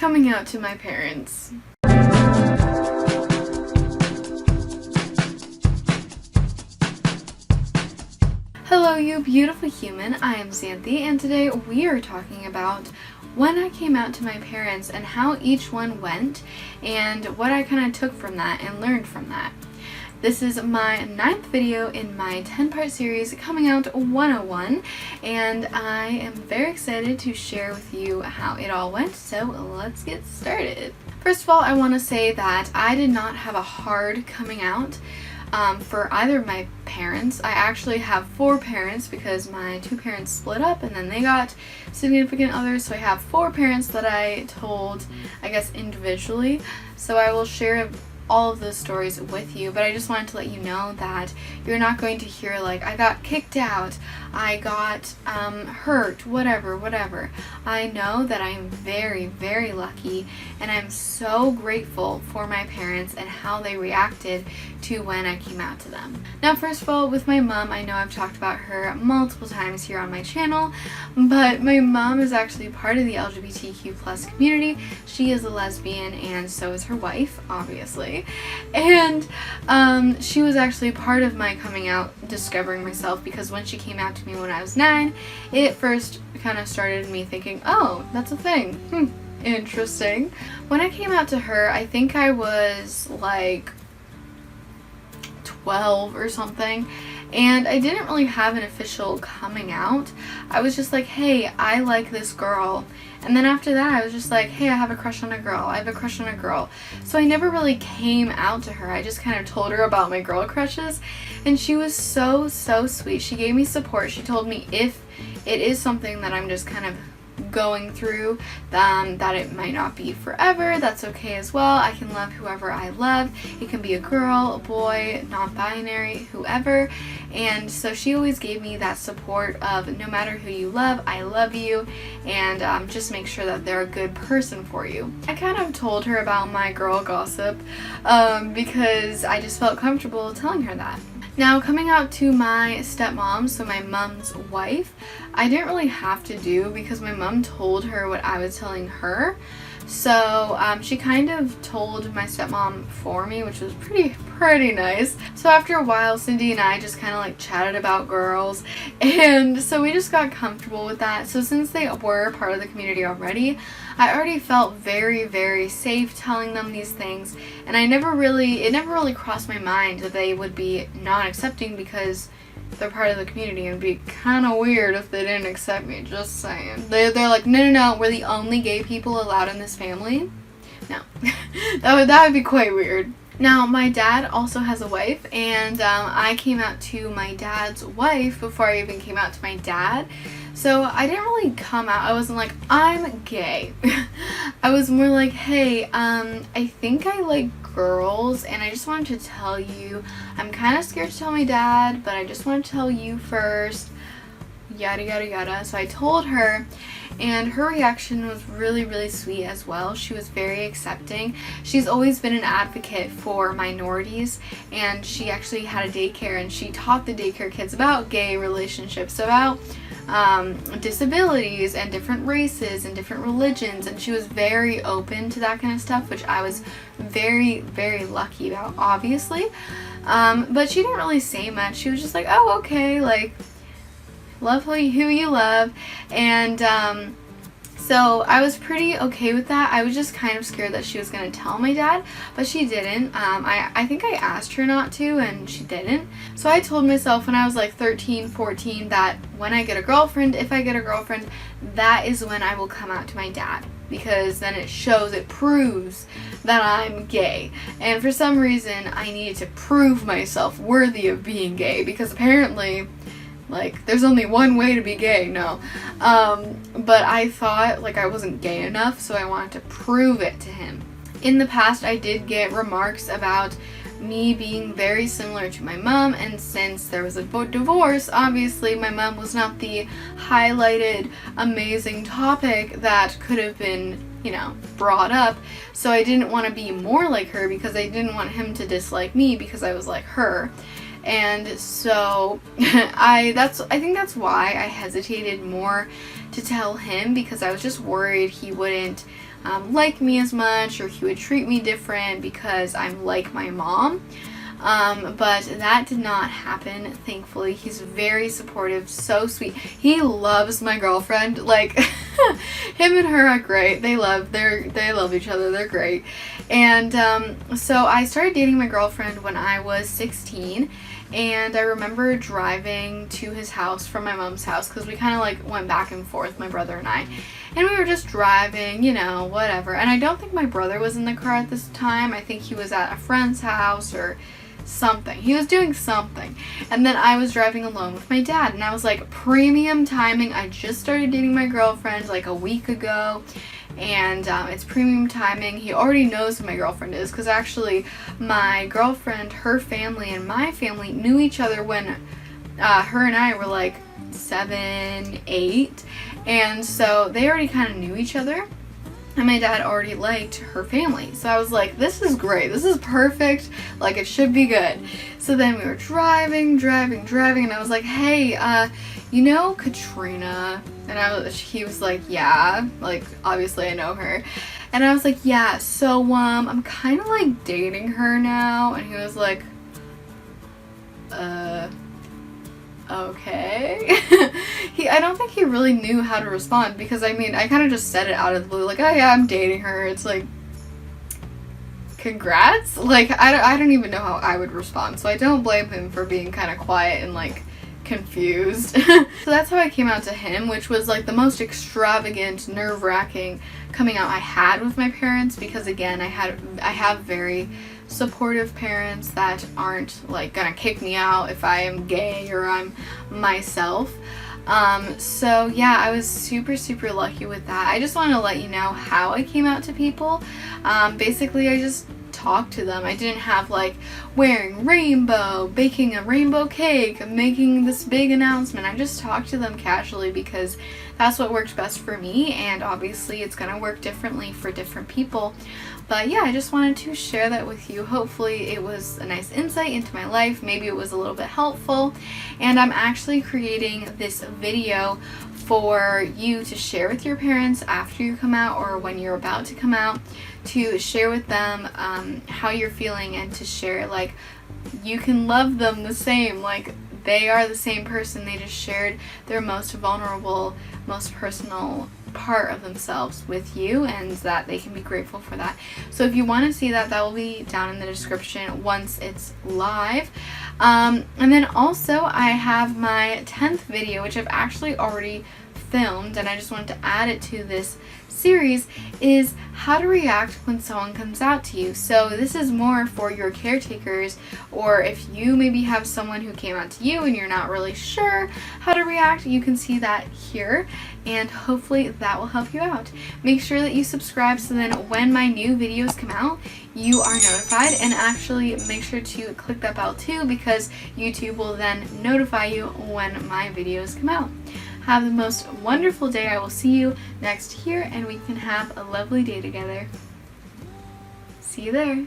coming out to my parents. Hello you beautiful human, I am Xanthe, and today we are talking about when I came out to my parents and how each one went and what I kind of took from that and learned from that. This is my 9th video in my 10-part series coming out 101, and I am very excited to share with you how it all went, so let's get started. First of all, I want to say that I did not have a hard coming out for either of my parents. I actually have 4 parents because my 2 parents split up and then they got significant others, so I have 4 parents that I told, I guess, individually. So I will share all of those stories with you, but I just wanted to let you know that you're not going to hear like, I got kicked out, I got hurt, whatever. I know that I am very, very lucky, and I'm so grateful for my parents and how they reacted to when I came out to them. Now, first of all, with my mom, I know I've talked about her multiple times here on my channel, but my mom is actually part of the LGBTQ plus community. She is a lesbian, and so is her wife, obviously. And she was actually part of my coming out, discovering myself, because when she came out to me when I was 9, it first kind of started me thinking, oh, that's a thing. Interesting. When I came out to her, I think I was like 12 or something, and I didn't really have an official coming out. I was just like, hey, I like this girl. And then after that, I was just like, hey, I have a crush on a girl. I have a crush on a girl. So I never really came out to her. I just kind of told her about my girl crushes. And she was so, so sweet. She gave me support. She told me if it is something that I'm just kind of going through, that it might not be forever, that's okay as well. I can love whoever I love. It can be a girl, a boy, non-binary, whoever. And so she always gave me that support of no matter who you love, I love you, and just make sure that they're a good person for you. I kind of told her about my girl gossip because I just felt comfortable telling her that. Now, coming out to my stepmom, so my mom's wife, I didn't really have to do because my mom told her what I was telling her. So she kind of told my stepmom for me, which was pretty nice. So after a while, Cindy and I just kind of like chatted about girls, and so we just got comfortable with that. So since they were part of the community already, I already felt very, very safe telling them these things, and it never really crossed my mind that they would be not accepting because they're part of the community, and it'd be kind of weird if they didn't accept me, just saying. They're like, no, we're the only gay people allowed in this family. No, that would be quite weird. Now, my dad also has a wife, and I came out to my dad's wife before I even came out to my dad. So I didn't really come out. I wasn't like, I'm gay. I was more like, hey, I think I like girls, and I just wanted to tell you. I'm kind of scared to tell my dad, but I just want to tell you first. Yada, yada, yada. So I told her, and her reaction was really, really sweet as well. She was very accepting. She's always been an advocate for minorities, and she actually had a daycare, and she taught the daycare kids about gay relationships, about disabilities and different races and different religions, and she was very open to that kind of stuff, which I was very, very lucky about, obviously. But she didn't really say much. She was just like, oh, okay, like, love who you love. And so I was pretty okay with that. I was just kind of scared that she was going to tell my dad, but she didn't. I think I asked her not to, and she didn't. So I told myself when I was like 13, 14 that when I get a girlfriend, if I get a girlfriend, that is when I will come out to my dad, because then it proves that I'm gay. And for some reason, I needed to prove myself worthy of being gay, because apparently, like, there's only one way to be gay, no. But I thought, like, I wasn't gay enough, so I wanted to prove it to him. In the past, I did get remarks about me being very similar to my mom, and since there was a divorce, obviously my mom was not the highlighted, amazing topic that could have been, you know, brought up. So I didn't want to be more like her, because I didn't want him to dislike me because I was like her. And so I think that's why I hesitated more to tell him, because I was just worried he wouldn't like me as much, or he would treat me different because I'm like my mom. But that did not happen, thankfully. He's very supportive, so sweet. He loves my girlfriend. Like, him and her are great. They love each other. They're great. And so I started dating my girlfriend when I was 16. And I remember driving to his house from my mom's house, because we kind of like went back and forth, my brother and I. And we were just driving, you know, whatever. And I don't think my brother was in the car at this time. I think he was at a friend's house or something. He was doing something. And then I was driving alone with my dad. And I was like, premium timing. I just started dating my girlfriend like a week ago. And it's premium timing. He already knows who my girlfriend is, because actually my girlfriend, her family, and my family knew each other when her and I were like 7, 8. And so they already kind of knew each other. And my dad already liked her family. So I was like, this is great. This is perfect. Like, it should be good. So then we were driving. And I was like, hey, you know Katrina? And he was like, yeah. Like, obviously I know her. And I was like, yeah, so, I'm kind of like dating her now. And he was like, okay. I don't think he really knew how to respond, because I mean, I kind of just said it out of the blue, like, oh yeah, I'm dating her. It's like, congrats? Like, I don't even know how I would respond, so I don't blame him for being kind of quiet and like confused. So that's how I came out to him, which was like the most extravagant, nerve-wracking coming out I had with my parents, because again, I have very supportive parents that aren't like gonna kick me out if I am gay or I'm myself. So yeah, I was super lucky with that. I just want to let you know how I came out to people. Basically I just talked to them. I didn't have like wearing rainbow, baking a rainbow cake, making this big announcement. I just talked to them casually, because that's what worked best for me, and obviously it's gonna work differently for different people. But yeah, I just wanted to share that with you. Hopefully it was a nice insight into my life. Maybe it was a little bit helpful. And I'm actually creating this video for you to share with your parents after you come out, or when you're about to come out, to share with them how you're feeling, and to share like you can love them the same. Like, they are the same person. They just shared their most vulnerable, most personal part of themselves with you, and that they can be grateful for that. So if you want to see that, that will be down in the description once it's live. And then also I have my 10th video, which I've actually already filmed, and I just wanted to add it to this series, is how to react when someone comes out to you. So this is more for your caretakers, or if you maybe have someone who came out to you and you're not really sure how to react, you can see that here, and hopefully that will help you out. Make sure that you subscribe, so then when my new videos come out, you are notified, and actually make sure to click that bell too, because YouTube will then notify you when my videos come out. Have the most wonderful day. I will see you next here, and we can have a lovely day together. See you there.